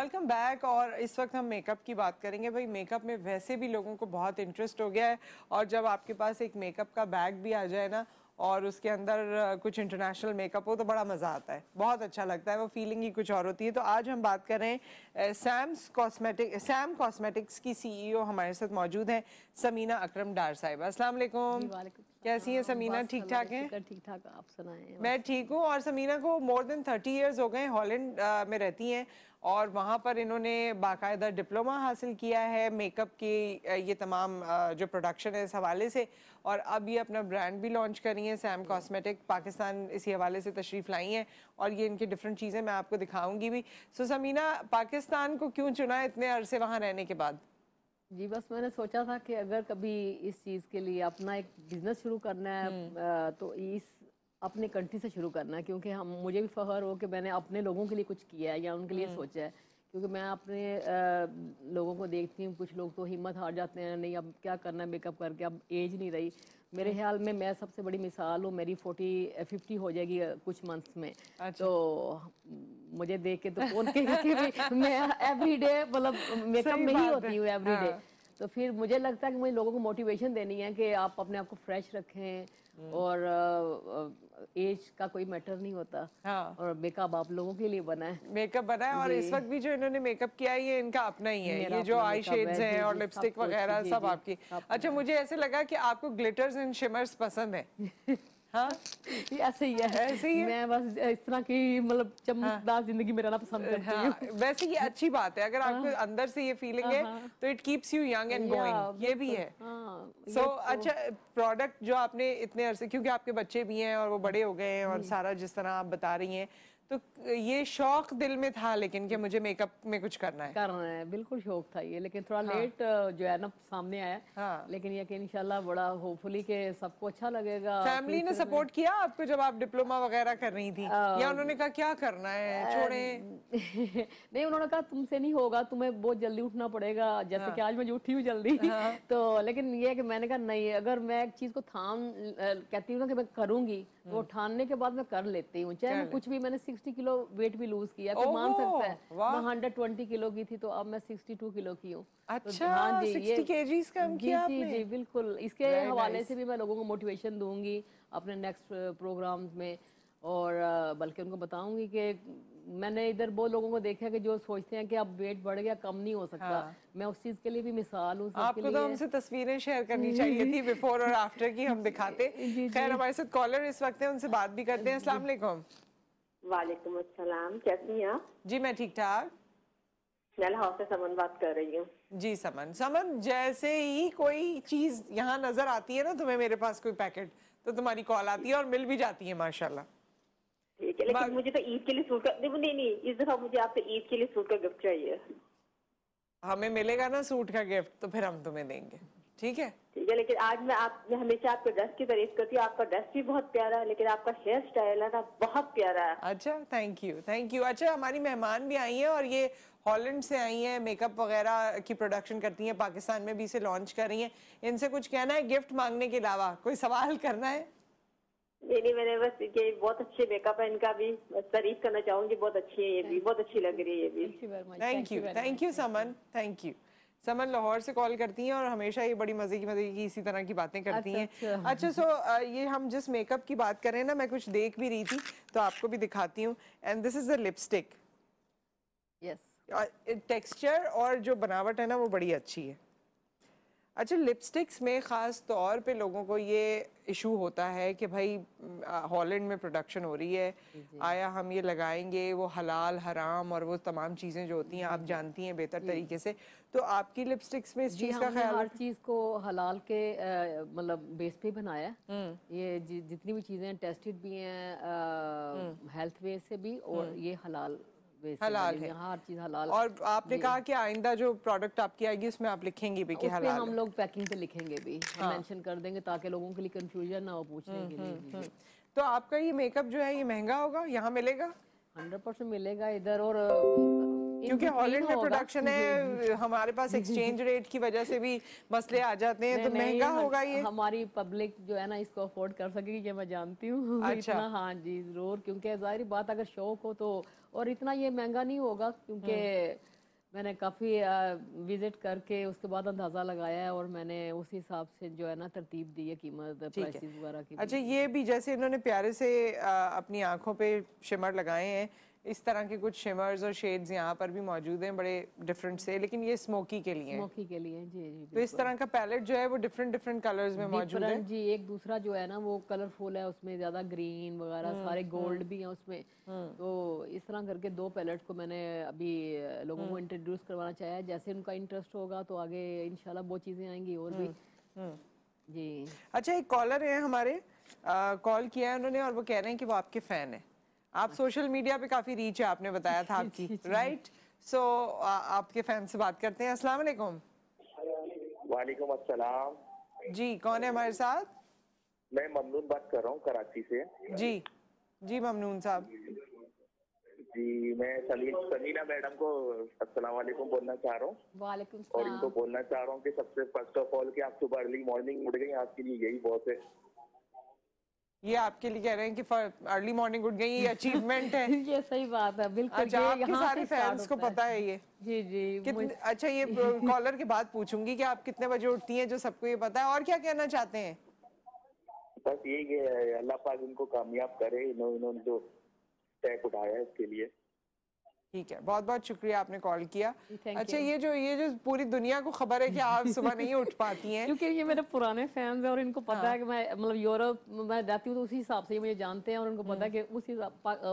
Welcome back. और इस वक्त हम मेकअप की बात करेंगे। भाई मेकअप में वैसे भी लोगों को बहुत इंटरेस्ट हो गया है, और जब आपके पास एक मेकअप का बैग भी आ जाए ना और उसके अंदर कुछ इंटरनेशनल मेकअप हो तो बड़ा मज़ा आता है, बहुत अच्छा लगता है, वो फीलिंग ही कुछ और होती है। तो आज हम बात कर रहे हैं सैम कॉस्मेटिक्स की सीईओ हमारे साथ मौजूद हैं, समीना अकरम डार साहिबा। अस्सलाम वालेकुम। कैसी हैं समीना? ठीक ठाक हैं? ठीक ठाक, आप सुनाएं? मैं ठीक हूँ। और समीना को मोर देन 30 इयर्स हो गए, हॉलैंड में रहती हैं और वहाँ पर इन्होंने बाकायदा डिप्लोमा हासिल किया है मेकअप की, ये तमाम जो प्रोडक्शन है इस हवाले से। और अब ये अपना ब्रांड भी लॉन्च कर रही हैं, सैम कॉस्मेटिक। पाकिस्तान इसी हवाले से तशरीफ़ लाई हैं और ये इनकी डिफरेंट चीज़ें मैं आपको दिखाऊंगी भी। सो समीना, पाकिस्तान को क्यों चुना इतने अरसे वहाँ रहने के बाद? जी, बस मैंने सोचा था कि अगर कभी इस चीज़ के लिए अपना एक बिजनेस शुरू करना है तो इस अपने कंट्री से शुरू करना है, क्योंकि हम मुझे भी फ़ख्र हो कि मैंने अपने लोगों के लिए कुछ किया है या उनके लिए सोचा है। क्योंकि मैं अपने लोगों को देखती हूँ, कुछ लोग तो हिम्मत हार जाते हैं, नहीं अब क्या करना है मेकअप करके, अब एज नहीं रही। मेरे ख्याल में मैं सबसे बड़ी मिसाल हूँ, मेरी 50 हो जाएगी कुछ मंथ्स में। अच्छा। तो मुझे देख के तो कौन कहेगा कि मैं एवरी डे मतलब मेकअप में ही होती हूँ एवरी डे। तो फिर मुझे लगता है कि मुझे लोगों को मोटिवेशन देनी है कि आप अपने आप को फ्रेश रखें और एज का कोई मैटर नहीं होता। हाँ, और मेकअप आप लोगों के लिए बना है। मेकअप बना है। और इस वक्त भी जो इन्होंने मेकअप किया है ये इनका अपना ही है, मेरा ये जो अपना आई मेकअप शेड्स है। हैं जी और जी, सब लिपस्टिक कुछ। वगैरह जी सब जी, आपकी। सब अच्छा, मुझे ऐसे लगा कि आपको ग्लिटर्स एंड शिमर्स पसंद है। हाँ, ऐसे ही है। ऐसे ही है। मैं बस इस तरह की मतलब हाँ चमकदार जिंदगी में रहना पसंद करती हाँ, हूँ। वैसे ये अच्छी बात है, अगर आपको अंदर से ये फीलिंग है हाँ तो it keeps you young and या गोइंग, ये भी बिल्कुल। है। हाँ, सो ये तो अच्छा, प्रोडक्ट जो आपने इतने अरसे, क्योंकि आपके बच्चे भी हैं और वो बड़े हो गए हैं और सारा जिस तरह आप बता रही हैं, तो ये शौक दिल में था लेकिन कि मुझे मेकअप में कुछ करना है। कर रहे हैं, बिल्कुल शौक था ये, लेकिन थोड़ा हाँ लेट जो है ना सामने आया। हाँ। लेकिन ये कि इंशाल्लाह बड़ा होपफुली के सबको अच्छा लगेगा फैमिली ने फ्यूचर में। सपोर्ट किया आपको जब आप डिप्लोमा वगैरह कर रही थी, या उन्होंने कहा क्या करना है छोड़ें? नहीं, उन्होंने कहा तुमसे नहीं होगा, तुम्हें बहुत जल्दी उठना पड़ेगा, जैसे कि हाँ आज मैं जो उठी हूँ जल्दी। हाँ। तो लेकिन ये है कि मैंने कहा नहीं, अगर मैं एक चीज़ को कहती हूँ ना कि मैं करूँगी तो ठानने के बाद मैं कर लेती हूँ, चाहे मैं चले। कुछ भी। मैंने 60 किलो वेट भी लूज किया, कोई मान ओहो, सकता है। मैं वाह। 120 किलो की थी तो अब मैं 62 किलो की हूँ। तो अच्छा, हाँ जी, ये 60 केजीज कम जी किया जी आपने? जी बिल्कुल। इसके वेरी हवाले नाइस। से भी मैं लोगों को मोटिवेशन दूंगी अपने नेक्स्ट प्रोग्राम्स में। और बल्कि उनको बताऊंगी कि मैंने इधर बहुत लोगों को देखा है कि जो सोचते हैं कि अब वेट बढ़ गया, कम नहीं हो सकता। हाँ, मैं उस चीज़ के लिए भी मिसाल हूँ सबके आपको तो लिए। हमसे तस्वीरें शेयर करनी चाहिए थी, बिफोर और आफ्टर की, हम दिखाते। जी खैर, जी हमारे साथ कॉलर इस वक्त है, उनसे बात भी करते हैं। अस्सलाम जी। वालेकुम। वालेकुम अस्सलाम, कैसी हैं आप? जी मैं ठीक ठाक। मैं लाहौर से समन बात कर रही हूँ। जी समन, समन, जैसे ही कोई चीज यहाँ नजर आती है ना तुम्हें, मेरे पास कोई पैकेट, तो तुम्हारी कॉल आती है और मिल भी जाती है माशाल्लाह। ठीक है, लेकिन मुझे तो ईद के लिए सूट का नहीं नहीं, इस दफा मुझे आपसे ईद के लिए सूट का गिफ्ट चाहिए। हमें मिलेगा ना सूट का गिफ्ट तो फिर हम तुम्हें देंगे, ठीक है? ठीक है, लेकिन आज मैं हमेशा आपके ड्रेस की तारीफ करती हूँ। आपका ड्रेस भी बहुत प्यारा है, लेकिन आपका हेयर स्टाइल है ना बहुत प्यारा है। अच्छा, थैंक यू थैंक यू। अच्छा, हमारी मेहमान भी आई हैं और ये हॉलैंड से आई हैं, मेकअप वगैरह की प्रोडक्शन करती हैं, पाकिस्तान में भी इसे लॉन्च कर रही हैं। इनसे कुछ कहना है गिफ्ट मांगने के अलावा? कोई सवाल करना है? नहीं नहीं, मैंने बस ये बहुत अच्छे मेकअप है इनका भी, बस तारीफ करना चाहूंगी। बहुत अच्छी है ये भी, बहुत अच्छी लग रही है ये भी। Thank you very much. Thank you Saman, thank you. Saman Lahore से कॉल करती हैं और हमेशा ये बड़ी मजे की इसी तरह की बातें करती हैं। अच्छा अच्छा, सो ये हम जिस मेकअप की बात कर रहे हैं ना, मैं कुछ देख भी रही थी तो आपको भी दिखाती हूँ। And this is the lipstick. Yes. Texture और जो बनावट है ना वो बड़ी अच्छी है। अच्छा, लिपस्टिक्स में ख़ास तौर पे लोगों को ये इशू होता है कि भाई हॉलैंड में प्रोडक्शन हो रही है, जी आया हम ये लगाएंगे, वो हलाल हराम और वो तमाम चीज़ें जो होती हैं जी आप जी जानती हैं बेहतर जी तरीके से। तो आपकी लिपस्टिक्स में इस जी, चीज़ का हमने ख्याल हर रखें? चीज़ को हलाल के मतलब बेस पे बनाया है। ये जितनी भी चीज़ें टेस्टेड भी हैं हेल्थ वे से भी, और ये हलाल वे से हलाल बनी हुई है। है, हर चीज़ हलाल। और आपने जी, कहा कि आइंदा जो प्रोडक्ट आपकी आएगी उसमें आप लिखेंगी भी कि उस पे हलाल हम है। लोग पैकिंग पे लिखेंगे भी, हम हाँ। मेंशन कर देंगे ताकि लोगों के लिए कंफ्यूजन ना हो पूछने के लिए। जी जी, तो आपका ये मेकअप जो है ये महंगा होगा, यहाँ मिलेगा? 100% मिलेगा इधर, और इन क्योंकि बिटवीन हॉलैंड में होगा। प्रोडक्शन है, हमारे पास एक्सचेंज रेट की वजह से भी मसले आ जाते हैं, नहीं तो नहीं, महंगा होगा ये। हमारी पब्लिक जो है ना इसको अफोर्ड कर सकेगी, ये मैं जानती हूँ। अच्छा। इतना हाँ जी जरूर, क्योंकि जाहिर बात अगर शौक हो तो। और इतना ये महंगा नहीं होगा, क्योंकि मैंने काफ़ी विजिट करके उसके बाद अंदाज़ा लगाया है और मैंने उस हिसाब से जो है ना तरतीब दी है कीमत ठीक है। प्राइसेस वगैरह की अच्छा, भी। ये भी जैसे इन्होंने प्यारे से अपनी आंखों पे शिमर लगाए हैं, इस तरह के कुछ शिमर्स और शेड्स यहाँ पर भी मौजूद हैं बड़े डिफरेंट से, लेकिन ये स्मोकी के लिए हैं। स्मोकी के लिए जी जी तो इस तरह का पैलेट जो है वो डिफरेंट डिफरेंट कलर्स में मौजूद है। डिफरेंट जी, एक दूसरा जो है ना वो कलरफुल है, उसमें ज्यादा ग्रीन वगैरह सारे गोल्ड भी हैं उसमें। तो इस तरह करके 2 पैलेट को मैंने अभी लोगों को इंट्रोड्यूस करवाना चाहा है। जैसे उनका इंटरेस्ट होगा तो आगे इंशाल्लाह वो चीजें आएंगी और भी जी। अच्छा, एक कॉलर है हमारे, कॉल किया है उन्होंने और वो कह रहे हैं कि वो आपके फैन है। आप सोशल मीडिया पे काफी रीच है, आपने बताया था आपकी, राइट? सो आपके फैन से बात करते हैं। अस्सलाम वालेकुम। वालेकुम अस्सलाम। जी, कौन है हमारे साथ? मैं ममनून बात कर रहा हूँ कराची से। जी जी ममनून साहब। जी, मैं समीना मैडम को अस्सलाम वालेकुम बोलना चाह रहा हूँ वालेकुम और इनको सलाम। बोलना चाह रहा हूँ कि सबसे फर्स्ट ऑफ ऑल कि आप सुबह अर्ली मॉर्निंग उठ गई, आपके लिए यही बहुत है। ये आपके लिए कह रहे हैं कि अर्ली मॉर्निंग उठ गई, ये अचीवमेंट है। ये सही बात है बिल्कुल। अच्छा, ये आपके यहाँ सारे से start फैंस को होता है। पता है ये जी जी कितने? अच्छा, ये कॉलर के बाद पूछूंगी कि आप कितने बजे उठती हैं, जो सबको ये पता है। और क्या कहना चाहते हैं? बस यही कि अल्लाह पाक इनको कामयाब करे, इन्होंने जो स्टेप उठाया है इसके लिए। ठीक है, बहुत बहुत शुक्रिया आपने कॉल किया। Thank अच्छा, you. ये जो पूरी दुनिया को खबर है कि आप सुबह नहीं उठ पाती हैं। क्योंकि ये मेरे पुराने फैंस हैं और इनको पता है कि मैं मतलब यूरोप में रहती हूँ तो उसी हिसाब से ये मुझे जानते हैं और उनको पता है कि उसी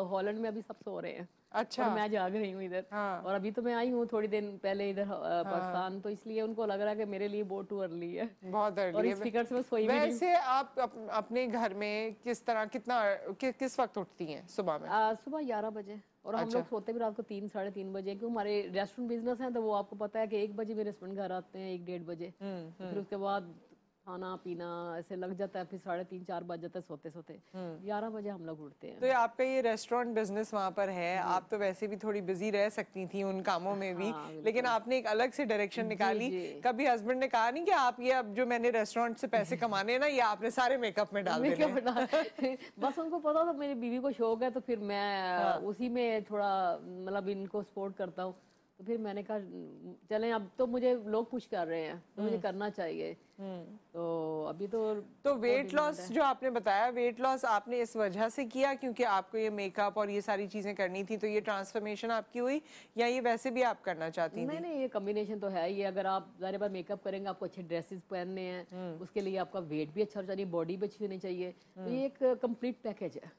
हॉलैंड में अभी सब सो रहे हैं। अच्छा। और मैं जाग रही हूँ इधर। हाँ। और अभी तो मैं आई हूँ थोड़ी दिन पहले इधर पाकिस्तान, तो इसलिए उनको लग रहा है कि मेरे लिए बहुत टू अर्ली है। बहुत और अर्ली इस है। फिक्र से मैं सोई भी नहीं। वैसे आप अपने घर में किस तरह किस वक्त उठती हैं सुबह में? सुबह 11 बजे और हम अच्छा। लोग सोते भी रात को 3 साढ़े 3 बजे, क्योंकि हमारे रेस्टोरेंट बिजनेस है तो वो आपको पता है कि 1 बजे मेरे हस्बैंड घर आते हैं, 1 डेढ़ बजे। फिर उसके बाद खाना पीना ऐसे लग जाता है, फिर 3:30 4 बज जाता है सोते सोते। 11 बजे हम लोग उठते हैं। तो ये आपका ये रेस्टोरेंट बिजनेस वहाँ पर है, आप तो वैसे भी थोड़ी बिजी रह सकती थी उन कामों में भी, हाँ, बिल्कुल। लेकिन आपने एक अलग से डायरेक्शन निकाली। जी। कभी हस्बैंड ने कहा नहीं कि आप ये अब जो मैंने रेस्टोरेंट से पैसे कमाने हैं ना, ये आपने सारे मेकअप में डाल मैं देने क्या हैं? बता बस उनको पता था मेरी बीवी को शौक है तो फिर मैं उसी में थोड़ा मतलब इनको सपोर्ट करता हूँ। तो फिर मैंने कहा चलें, अब तो मुझे लोग पुश कर रहे हैं तो मुझे करना चाहिए। तो अभी तो वेट लॉस जो आपने बताया, वेट लॉस आपने इस वजह से किया क्योंकि आपको ये मेकअप और ये सारी चीजें करनी थी, तो ये ट्रांसफॉर्मेशन आपकी हुई, या ये वैसे भी आप करना चाहती नहीं थी? नहीं, ये कॉम्बिनेशन तो है। ये अगर आप ज़ाहिर बात मेकअप करेंगे, आपको अच्छे ड्रेसेस पहनने हैं, उसके लिए आपका वेट भी अच्छा होना चाहिए, बॉडी भी अच्छी होनी चाहिए। तो ये एक कंप्लीट पैकेज है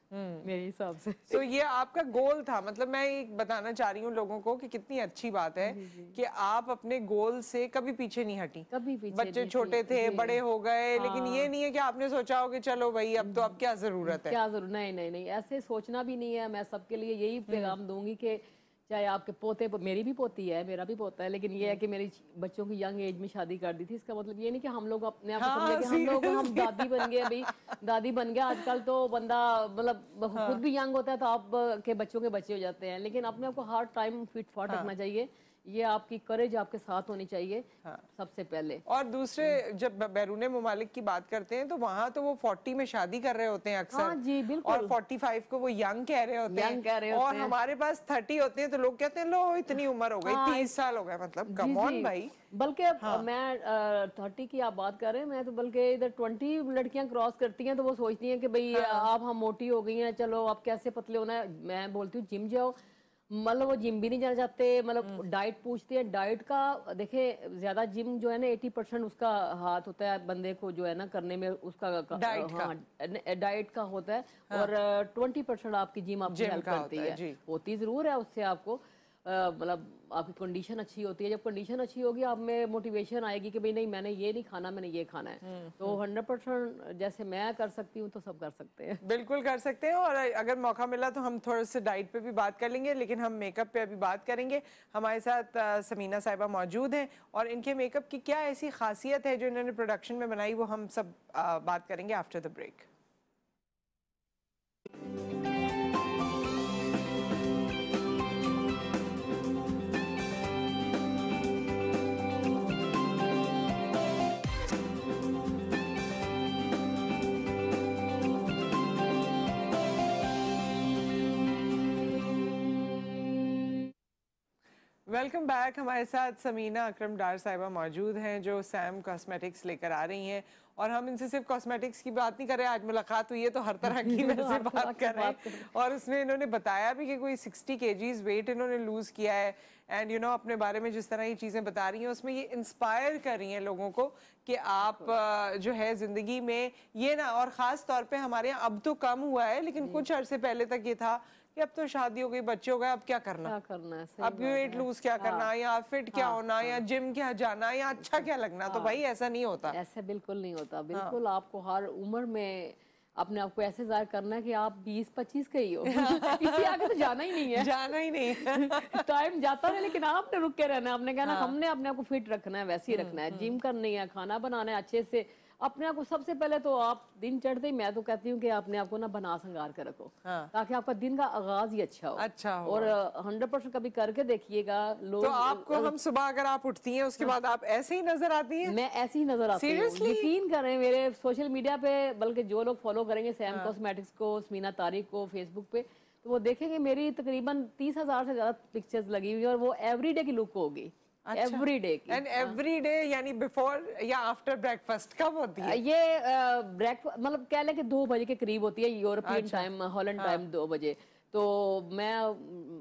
मेरे हिसाब से। तो ये आपका गोल था, मतलब मैं एक बताना चाह रही हूँ लोगों को कि कितनी अच्छी बात है कि आप अपने गोल से कभी पीछे नहीं हटी। कभी पीछे बच्चे नहीं छोटे थी, थे, जी। बड़े हो गए, लेकिन ये नहीं है कि आपने सोचा हो कि चलो भाई अब तो अब क्या जरूरत है। क्या जरूर, नहीं नहीं नहीं, ऐसे सोचना भी नहीं है। मैं सबके लिए यही पैगाम दूंगी कि चाहे आपके पोते, मेरी भी पोती है, मेरा भी पोता है, लेकिन ये है कि मेरी बच्चों की यंग एज में शादी कर दी थी। इसका मतलब ये नहीं कि हम लोग अपने आप को हाँ, समझे कि हम दादी बन गए। भाई दादी बन गया, आजकल तो बंदा मतलब खुद भी यंग होता है तो आप के बच्चों के बच्चे हो जाते हैं। लेकिन अपने आप को हर टाइम फिट फाट रखना चाहिए। ये आपकी करेज आपके साथ होनी चाहिए सबसे पहले। और दूसरे, जब बैरूने ममालिक की बात करते हैं तो वहाँ तो वो 40 में शादी कर रहे होते हैं अक्सर। हाँ जी, बिल्कुल। और 45 को वो यंग कह रहे होते हैं। यंग कह रहे होते और हैं। हमारे पास 30 होते हैं तो लोग कहते हैं लो इतनी उम्र हो गई, 30 साल हो गए, मतलब कम ऑन भाई। बल्कि मैं 30 की आप बात कर रहे हैं, मैं तो बल्कि इधर 20 लड़कियां क्रॉस करती हैं तो वो सोचती हैं कि भाई आप हम मोटी हो गई हैं, चलो आप कैसे पतले होना है। मैं बोलती हूँ जिम जाओ, मतलब वो जिम भी नहीं जाना चाहते, मतलब डाइट पूछते हैं। डाइट का देखे, ज्यादा जिम जो है ना 80% उसका हाथ होता है बंदे को जो है ना करने में, उसका डाइट का होता है। और 20% आपकी जिम आपकी हेल्प करती है। होती जरूर है उससे आपको मतलब आपकी कंडीशन अच्छी होती है। जब कंडीशन अच्छी होगी आप में मोटिवेशन आएगी कि भाई नहीं, मैंने ये नहीं खाना, मैंने ये खाना है। तो 100% जैसे मैं कर सकती हूँ तो सब कर सकते हैं। बिल्कुल कर सकते हैं। और अगर मौका मिला तो हम थोड़ा सा डाइट पे भी बात कर लेंगे, लेकिन हम मेकअप पे अभी बात करेंगे। हमारे साथ समीना साहिबा मौजूद हैं और इनके मेकअप की क्या ऐसी खासियत है जो इन्होंने प्रोडक्शन में बनाई, वो हम सब बात करेंगे after the break. Welcome back. हमारे साथ समीना अकरम डार साहिबा मौजूद हैं जो सैम कॉस्मेटिक्स लेकर आ रही हैं, और हम इनसे सिर्फ कॉस्मेटिक्स की बात नहीं कर रहे, आज मुलाकात हुई है तो हर तरह की वैसे बात कर रहे हैं। और उसमें इन्होंने बताया भी कि कोई 60 kgs वेट इन्होंने लूज़ किया है, एंड यू नो अपने बारे में जिस तरह ये चीज़ें बता रही हैं उसमें ये इंस्पायर कर रही हैं लोगों को कि आप जो है ज़िंदगी में ये ना, और ख़ास तौर पे हमारे यहाँ अब तो कम हुआ है लेकिन कुछ अरसे पहले तक ये था कि अब तो शादी हो गई, बच्चे हो गए, अब क्या करना है, अब वेट लूज क्या करना, या फिट क्या होना, या जिम क्या जाना, या अच्छा क्या लगना। तो भाई ऐसा नहीं होता, ऐसा बिल्कुल नहीं होता। बिल्कुल आपको हर उम्र में अपने आप को ऐसे जाहिर करना है कि आप 20-25 के ही हो। इससे आगे तो जाना ही नहीं है, जाना ही नहीं। टाइम जाता है लेकिन आपने रुक के रहना है। आपने कहना हमने अपने आप को फिट रखना है, वैसे ही रखना है, जिम करनी है, खाना बनाना है अच्छे से अपने आप को। सबसे पहले तो आप दिन चढ़ते ही मैं तो कहती हूँ कि अपने आप को ना बना संगार के रखो, ताकि आपका दिन का आगाज ही अच्छा हो। और 100% कभी करके देखिएगा लोग। तो आपको हम सुबह अगर आप उठती हैं उसके बाद आप ऐसे ही नजर आती हैं? मैं ऐसी ही नजर आती हूँ, यकीन करें। मेरे सोशल मीडिया पे, बल्कि जो लोग फॉलो करेंगे सैम कॉस्मेटिक्स को, समीना तारिक को फेसबुक पे, तो वो देखेंगे मेरी तकरीबन 30,000 से ज्यादा पिक्चर्स लगी हुई है, और वो एवरीडे की लुक होगी। एवरीडे की। एंड एवरीडे यानी बिफोर या आफ्टर ब्रेकफास्ट कब होती है ये? ब्रेकफास्ट मतलब कह लें कि 2 बजे के करीब होती है यूरोपियन टाइम, हॉलैंड टाइम 2 बजे। तो मैं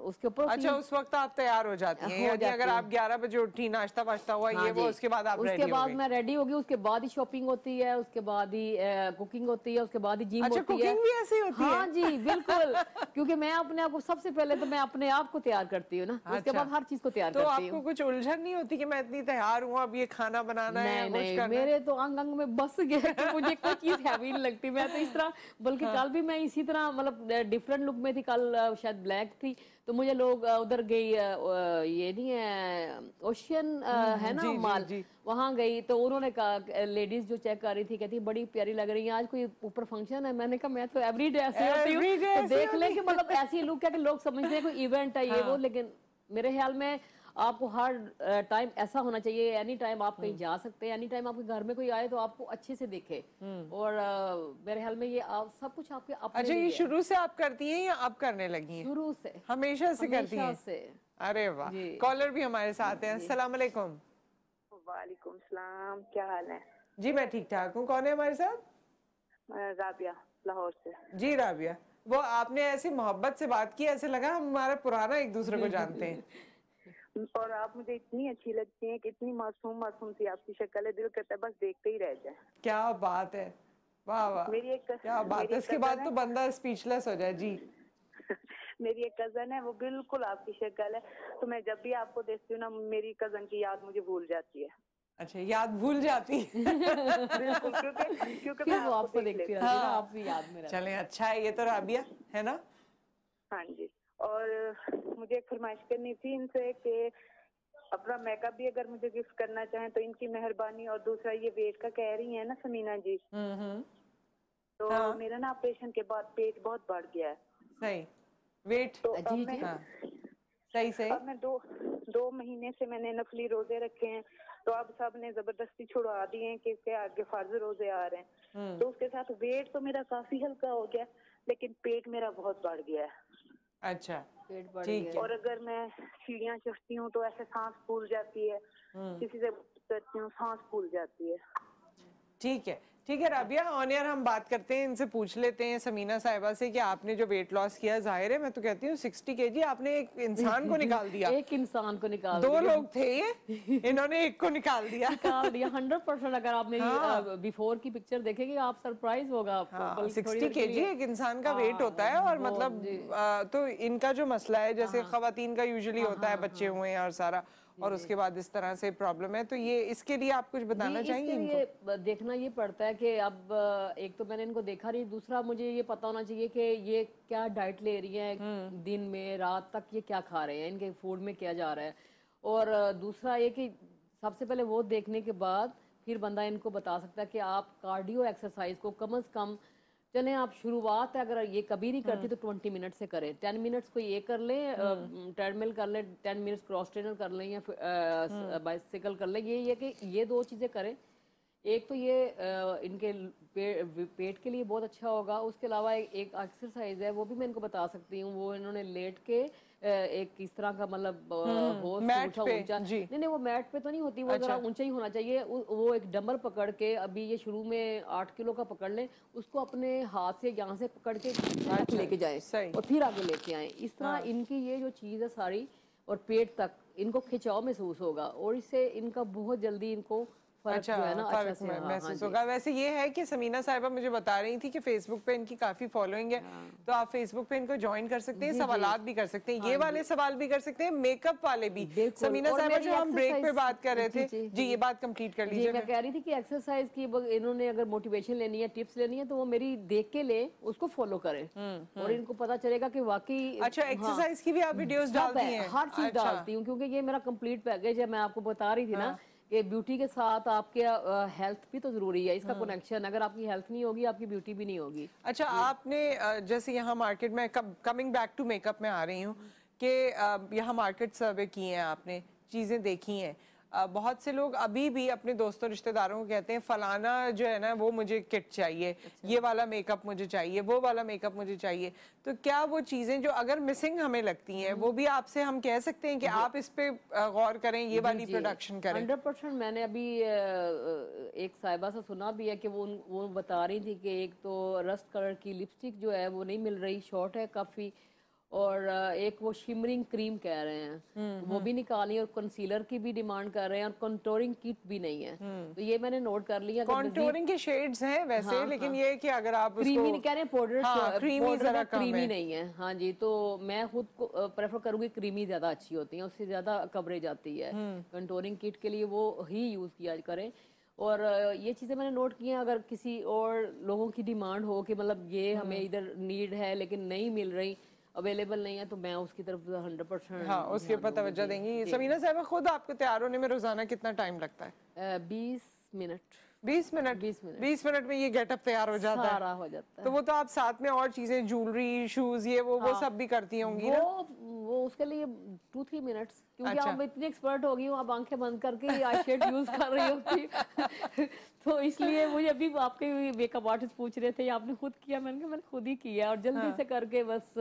उसके ऊपर उस वक्त आप तैयार हो जाती हैं? यानी अगर आप 11 बजे उठी, नाश्ता वाश्ता हुआ, ये वो, उसके बाद आप रेडी हो गई? उसके बाद मैं रेडी होगी, उसके बाद ही शॉपिंग होती है, उसके बाद ही कुकिंग होती है, उसके बाद ही जिम होती है। कुकिंग भी ऐसी होती है? हाँ जी बिल्कुल। क्योंकि मैं अपने आप को सबसे पहले तो मैं अपने आप को तैयार करती हूँ ना, उसके बाद हर चीज को तैयार करती हूँ। तो आपको कुछ उलझन नहीं होती कि मैं इतनी तैयार हूँ, अब ये खाना बनाना है? नहीं, मेरे तो अंग अंग में बस गया कि मुझे कोई चीज हैवी नहीं लगती। मैं तो इस तरह, बल्कि कल भी मैं इसी तरह मतलब डिफरेंट लुक में थी। कल शायद ब्लैक थी तो मुझे लोग उधर गई, ये नहीं है ओशियन है ना माल, वहां गई तो उन्होंने कहा, लेडीज जो चेक कर रही थी कहती बड़ी प्यारी लग रही है, आज कोई ऊपर फंक्शन है? मैंने कहा मैं तो एवरीडे ऐसे होती हूँ। तो देख लें कि मतलब ऐसी लुक है कि लोग समझते हैं कोई इवेंट है ये वो, लेकिन मेरे ख्याल में आपको हर टाइम ऐसा होना चाहिए। एनी टाइम आप कहीं जा सकते हैं, एनी टाइम आपके घर में कोई आए तो आपको अच्छे से देखे। और मेरे ख्याल में ये सब कुछ आपके अपने। अच्छा, ये शुरू से आप करती हैं या अब करने लगी हैं? शुरू से, हमेशा से करती हैं? से। अरे वाह। कॉलर भी हमारे साथ हैं। अस्सलाम वालेकुम। वालेकुम सलाम, क्या हाल है? जी मैं ठीक ठाक हूँ। कौन है हमारे साथ? राबिया, लाहौर से। जी राबिया, वो आपने ऐसी मोहब्बत से बात की, ऐसे लगा हम हमारा पुराना एक दूसरे को जानते हैं। और आप मुझे इतनी अच्छी लगती हैं कि इतनी मासूम मासूम सी आपकी शक्ल है, दिल करता है बस देखते ही रह जाए। क्या बात है, वाह वाह, क्या बात है। इसके बाद तो बंदा स्पीचलेस हो जाए। जी मेरी एक कजन है, वो बिल्कुल आपकी शक्ल है, तो मैं जब भी आपको देखती हूँ ना, मेरी कजन की याद मुझे भूल जाती है। अच्छा, याद भूल जाती बिल्कुल, क्योंकि मैं आपको देखती हूँ, आप भी याद में। चलें, अच्छा है ये तो राबिया, है ना? हाँ जी। और मुझे एक फरमाइश करनी थी इनसे कि अपना मेकअप भी अगर मुझे गिफ्ट करना चाहें तो इनकी मेहरबानी। और दूसरा, ये वेट का कह रही है ना समीना जी, तो मेरा ना ऑपरेशन के बाद पेट बहुत बढ़ गया है। सही वेट तो अब मैं सही अब मैं 2 महीने से मैंने नफली रोजे रखे हैं, तो अब सब ने जबरदस्ती छुड़वा दिए हैं कि इसके आगे फर्ज रोजे आ रहे हैं। तो उसके साथ वेट तो मेरा काफी हल्का हो गया, लेकिन पेट मेरा बहुत बढ़ गया है। अच्छा, पेट बढ़ ठीक गया। और अगर मैं सीढ़ियाँ चढ़ती हूँ तो ऐसे सांस फूल जाती है, किसी से करती हूँ सांस फूल जाती है। ठीक है, ठीक है राबिया, ऑन एयर हम बात करते हैं, इनसे पूछ लेते हैं समीना साहिबा से कि आपने जो वेट लॉस किया, जाहिर है मैं तो कहती हूँ 60 kg आपने एक इंसान को निकाल दिया। एक इंसान को निकाल 2 लोग थे ये, इन्होंने एक को निकाल दिया। 100%। अगर आप मेरी बिफोर की पिक्चर देखेंगे आप सरप्राइज होगा आपको। 60 kg एक इंसान का वेट होता है। और मतलब तो इनका जो मसला है, जैसे खवातीन का यूजुअली होता है, बच्चे हुए हैं और सारा, और उसके बाद इस तरह से प्रॉब्लम है, तो ये इसके लिए आप कुछ बताना चाहेंगे इनको? ये देखना ये पड़ता है कि अब एक तो मैंने इनको देखा नहीं, दूसरा मुझे ये पता होना चाहिए कि ये क्या डाइट ले रही है, दिन में रात तक ये क्या खा रहे हैं, इनके फूड में क्या जा रहा है। और दूसरा ये कि सबसे पहले वो देखने के बाद फिर बंदा इनको बता सकता है कि आप कार्डियो एक्सरसाइज को कम से कम, चलें आप शुरुआत है अगर ये कभी नहीं करती तो 20 मिनट से करें। 10 मिनट्स को ये कर लें, ट्रेडमिल कर लें, 10 मिनट्स क्रॉस ट्रेनर कर लें, या बाइसिकल कर लें। ये कि ये 2 चीज़ें करें। एक तो ये इनके पेट के लिए बहुत अच्छा होगा। उसके अलावा एक एक्सरसाइज है, वो भी मैं इनको बता सकती हूँ। वो इन्होंने लेट के एक इस तरह का मतलब हो मैट सूट पे, ऊंचा, जी। नहीं वो मैट पे तो नहीं होती, वो जरा ऊंचा ही होना चाहिए। वो एक डंबल पकड़ के, अभी ये शुरू में 8 किलो का पकड़ लें, उसको अपने हाथ से यहाँ से पकड़ के तक लेके जाए सही। और फिर आगे लेके आए। इस तरह इनकी ये जो चीज़ है सारी और पेट तक इनको खिंचाव महसूस होगा और इससे इनका बहुत जल्दी इनको फर्क जो है ना अच्छा से महसूस होगा। वैसे ये है कि समीना साहिबा मुझे बता रही थी कि फेसबुक पे इनकी काफी फॉलोइंग है, तो आप फेसबुक पे इनको ज्वाइन कर सकते हैं, सवालात भी कर सकते हैं, ये वाले सवाल भी कर सकते हैं, मेकअप वाले भी। समीना साहिबा जो हम ब्रेक पे बात कर रहे थे, जी ये बात कंप्लीट कर लीजिए। मैं कह रही थी कि एक्सरसाइज की इन्होंने अगर मोटिवेशन लेनी है, टिप्स लेनी है, तो वो मेरी देख के ले, उसको फॉलो करें और इनको पता चलेगा कि वाकई। अच्छा, एक्सरसाइज की भी आप वीडियोस डालती हैं? हर चीज डालती हूँ क्योंकि ये मेरा कंप्लीट पैकेज है। मैं आपको बता रही थी ना कि ब्यूटी के साथ आपके हेल्थ भी तो जरूरी है, इसका कनेक्शन। अगर आपकी हेल्थ नहीं होगी आपकी ब्यूटी भी नहीं होगी। अच्छा, आपने जैसे यहाँ मार्केट में कमिंग बैक टू मेकअप में आ रही हूँ कि यहाँ मार्केट सर्वे किए हैं आपने, चीज़ें देखी हैं, बहुत से लोग अभी भी अपने दोस्तों रिश्तेदारों को कहते हैं फलाना जो है ना वो मुझे किट चाहिए, ये वाला मेकअप मुझे चाहिए, वो वाला मेकअप मुझे चाहिए। तो क्या वो चीज़ें जो अगर मिसिंग हमें लगती हैं वो भी आपसे हम कह सकते हैं कि आप इस पे गौर करें, ये वाली प्रोडक्शन करें? 100%। मैंने अभी एक साहिबा से सुना भी है कि वो बता रही थी कि एक तो रस्ट कलर की लिपस्टिक जो है वो नहीं मिल रही, शॉर्ट है काफ़ी, और एक वो शिमरिंग क्रीम कह रहे हैं वो भी निकाली, और कंसीलर की भी डिमांड कर रहे हैं, और कंटोरिंग किट भी नहीं है। तो ये मैंने नोट कर लिया। कंटोरिंग के शेड्स हैं वैसे, लेकिन ये कि अगर आप क्रीमी नहीं कह रहे हैं, पाउडर क्रीमी जरा कम क्रीमी है। नहीं है। हाँ जी, तो मैं खुद को प्रेफर करूंगी क्रीमी ज्यादा अच्छी होती है, उससे ज्यादा कवरेज आती है। कंटोरिंग किट के लिए वो ही यूज किया करें। और ये चीज़ें मैंने नोट की हैं। अगर किसी और लोगों की डिमांड हो कि मतलब ये हमें इधर नीड है लेकिन नहीं मिल रही, अवेलेबल नहीं है, तो मैं उसकी तरफ 100%। हाँ, उसके ऊपर तवज्जो देंगी। समीना साहिबा, खुद आपको तैयार होने में रोजाना कितना टाइम लगता है? 20 मिनट। 20 मिनट? 20 मिनट में ये गेटअप तैयार हो जाता है? सारा हो जाता है। तो वो तो आप साथ में और चीजें, ज्वेलरी, शूज, ये वो सब भी करती होंगी ना? वो उसके लिए 2-3 मिनट्स, क्योंकि आप इतनी एक्सपर्ट हो गई हूँ, आप आंखें बंद करके आई शेड यूज कर रही होती तो इसलिए मुझे अभी आपके मेकअप आर्टिस्ट पूछ रहे थे आपने खुद किया, मैंने कहा मैंने खुद ही किया और जल्दी से करके बस।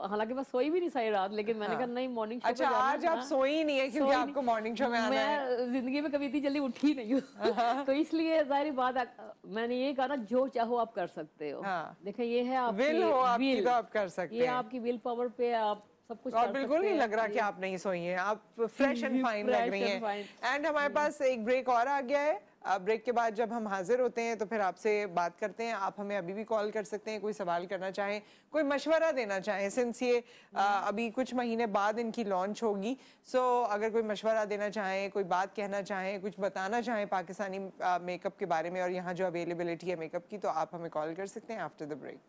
हालांकि मैं सोई भी नहीं सारी रात, लेकिन मैंने कहा नहीं मॉर्निंग शो। अच्छा, आज आप सोई नहीं है क्योंकि आपको मॉर्निंग शो में आना है? मैं जिंदगी में कभी इतनी जल्दी उठी नहीं हूँ तो इसलिए जाहिर बात मैंने ये कहा ना, जो चाहो आप कर सकते हो। देखिए ये है आपकी विल हो आपकी, तो आप कर सकते हैं। ये आपकी विल पावर पे आप सब कुछ और बिल्कुल नहीं लग रहा कि आप नहीं सोई हैं, आप फ्रेश एंड फाइन लग रही हैं। एंड हमारे पास एक ब्रेक और आ गया है। ब्रेक के बाद जब हम हाजिर होते हैं तो फिर आपसे बात करते हैं। आप हमें अभी भी कॉल कर सकते हैं, कोई सवाल करना चाहें, कोई मशवरा देना चाहें, सिंस ये अभी कुछ महीने बाद इनकी लॉन्च होगी। सो अगर कोई मशवरा देना चाहें, कोई बात कहना चाहें, कुछ बताना चाहें पाकिस्तानी मेकअप के बारे में और यहाँ जो अवेलेबिलिटी है मेकअप की, तो आप हमें कॉल कर सकते हैं after the break.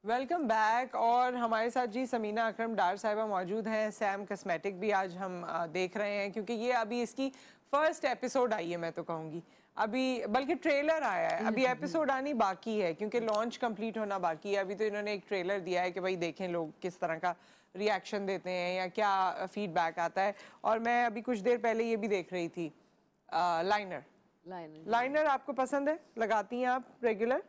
Welcome back. और हमारे साथ जी समीना अकरम डार साहिबा मौजूद हैं। सैम कॉस्मेटिक भी आज हम देख रहे हैं क्योंकि ये अभी इसकी फर्स्ट एपिसोड आई है, मैं तो कहूँगी अभी, बल्कि ट्रेलर आया है, अभी एपिसोड आनी बाकी है क्योंकि लॉन्च कंप्लीट होना बाकी है। अभी तो इन्होंने एक ट्रेलर दिया है कि भाई देखें लोग किस तरह का रिएक्शन देते हैं या क्या फीडबैक आता है। और मैं अभी कुछ देर पहले ये भी देख रही थी लाइनर आपको पसंद है, लगाती हैं आप रेगुलर?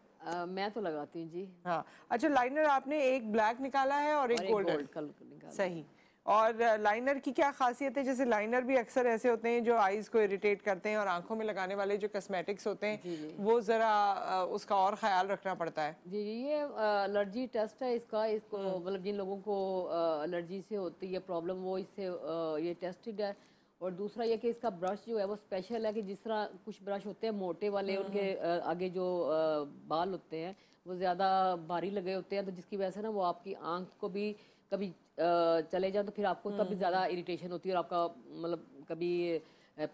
मैं तो लगाती हूँ जी। हाँ, अच्छा, लाइनर आपने एक ब्लैक निकाला है और एक गोल्डन निकाला। सही। और लाइनर की क्या खासियत है? जैसे लाइनर भी अक्सर ऐसे होते हैं जो आईज को इरिटेट करते हैं और आंखों में लगाने वाले जो कॉस्मेटिक्स होते हैं वो जरा उसका और ख्याल रखना पड़ता है। जी जी, ये एलर्जी टेस्ट है इसका। इसको मतलब जिन लोगों को एलर्जी से होती है प्रॉब्लम, वो इससे ये टेस्टेड है। और दूसरा ये कि इसका ब्रश जो है वो स्पेशल है कि जिस तरह कुछ ब्रश होते हैं मोटे वाले, उनके आगे जो बाल होते हैं वो ज़्यादा भारी लगे होते हैं, तो जिसकी वजह से ना वो आपकी आंख को भी कभी चले जाए तो फिर आपको तभी ज़्यादा इरिटेशन होती है और आपका मतलब कभी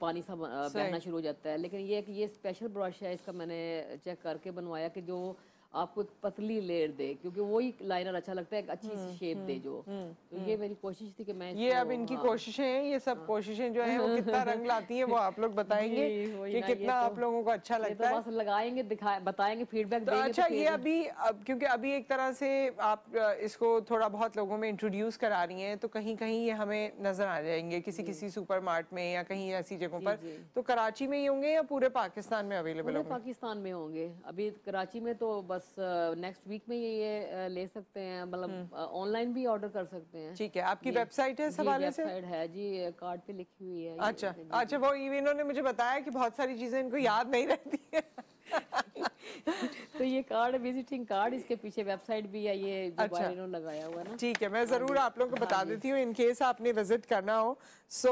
पानी सा बहना शुरू हो जाता है। लेकिन ये है कि ये स्पेशल ब्रश है, इसका मैंने चेक करके बनवाया कि जो आपको एक पतली लेयर दे, क्योंकि वही लाइनर अच्छा लगता है, एक अच्छी सी शेप दे जो। तो ये मेरी कोशिश थी कि मैं ये अब इनकी कोशिशें हैं, ये सब कोशिशें जो हैं वो कितना रंग लाती हैं वो आप लोग बताएंगे कि कितना आप लोगों को अच्छा लगता है। बस लगाएंगे, बताएंगे, फीडबैक तो देंगे। अच्छा, ये अभी क्योंकि अभी एक तरह से आप इसको थोड़ा बहुत लोगों में इंट्रोड्यूस करा रही हैं, तो कहीं कहीं ये हमें नजर आ जाएंगे किसी किसी सुपरमार्ट में या कहीं ऐसी जगहों पर। तो कराची में ही होंगे या पूरे पाकिस्तान में अवेलेबल होंगे? पाकिस्तान में होंगे। अभी कराची में तो बस नेक्स्ट वीक में ये ले सकते हैं, मतलब ऑनलाइन भी ऑर्डर कर सकते हैं। ठीक है, आपकी वेबसाइट है इस हवाले से? वेबसाइट है जी, कार्ड पे लिखी हुई है। अच्छा अच्छा, वो इन्होंने मुझे बताया कि बहुत सारी चीजें इनको याद नहीं रहती है। तो ये कार्ड, विजिटिंग कार्ड, इसके पीछे वेबसाइट भी है, ये जो इन्होंने लगाया हुआ है ना। ठीक है, मैं जरूर आप लोगों को बता देती हूँ इन केस आपने विजिट करना हो। सो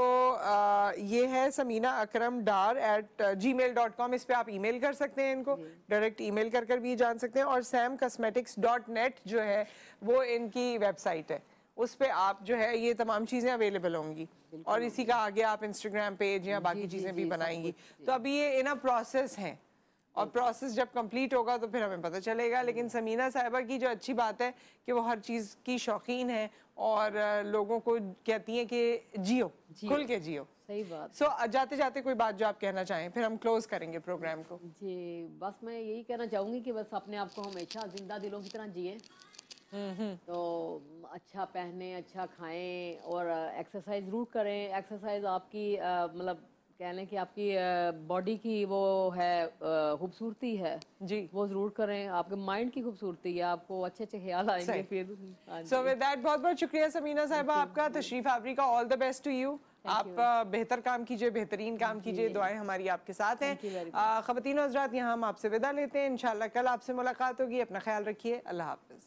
ये है saminaakramdar@gmail.com, इस पे आप ईमेल कर सकते हैं इनको, डायरेक्ट ईमेल कर भी जान सकते हैं। और samcosmetics.net जो है वो इनकी वेबसाइट है, उस पे आप जो है ये तमाम चीजें अवेलेबल होंगी। और इसी का आगे आप इंस्टाग्राम पेज या बाकी चीजें भी बनाएंगी। तो अभी ये इन प्रोसेस है, और प्रोसेस जब कंप्लीट होगा तो फिर हमें पता चलेगा। लेकिन समीना साहिबा की जो अच्छी बात है कि वो हर चीज़ की शौकीन है और लोगों को कहती हैं कि जियो, खुल के जियो। सही बात। सो जाते जाते कोई बात जो आप कहना चाहें, फिर हम क्लोज करेंगे प्रोग्राम को। जी बस मैं यही कहना चाहूँगी कि बस अपने आप को हमेशा जिंदा दिलों की तरह जिए। तो अच्छा पहने, अच्छा खाएं और एक्सरसाइज जरूर करें। एक्सरसाइज आपकी मतलब कह लें कि आपकी बॉडी की वो है खूबसूरती है जी, वो जरूर करें। आपके माइंड की खूबसूरती है, आपको अच्छे अच्छे ख्याल आएंगे फिर। सो विद दैट बहुत बहुत शुक्रिया समीना साहिबा आपका, तशरीफ आवरी का। All the best to you. आप बेहतर काम कीजिए, बेहतरीन काम कीजिए, दुआएं हमारी आपके साथ हैं। ख़वातीन और हज़रात, यहाँ हम आपसे विदा लेते हैं। इंशाल्लाह कल आपसे मुलाकात होगी। अपना ख्याल रखिए। अल्लाह हाफ़िज़।